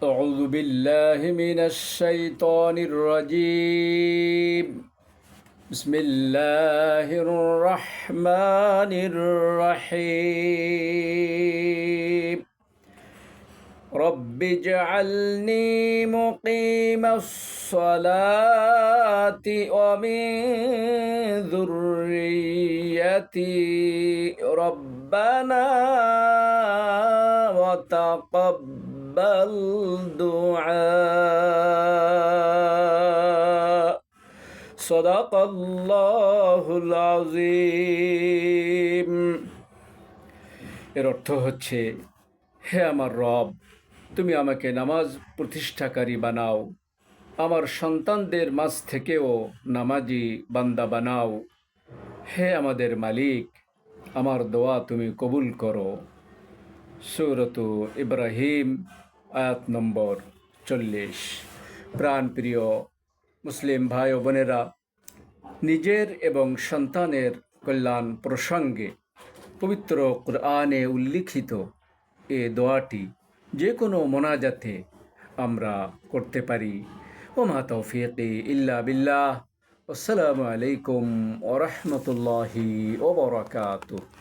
أعوذ بالله من الشيطان الرجيم. بسم الله الرحمن الرحيم. رب اجعلني مقيم الصلاة ومن ذريتي ربنا وتقبل دعاء صدق الله العظيم। এর অর্থ হচ্ছে, হে আমার রব, তুমি আমাকে নামাজ প্রতিষ্ঠাকারী বানাও, আমার সন্তানদের মাঝ থেকেও নামাজি বান্দা বানাও। হে আমাদের মালিক, আমার দোয়া তুমি কবুল করো। সূরাতু ইব্রাহিম আয়াত নম্বর 40। প্রাণপ্রিয় মুসলিম ভাই ও বোনেরা, নিজের এবং সন্তানের কল্যাণ প্রসঙ্গে পবিত্র কুরআনে উল্লিখিত এ দোয়াটি যে কোনো মোনাজাতে আমরা করতে পারি। ওমা তৌফিকি ইল্লা বিল্লাহ। আসসালামু আলাইকুম ওয়া রাহমাতুল্লাহি ওয়া বারাকাতুহু।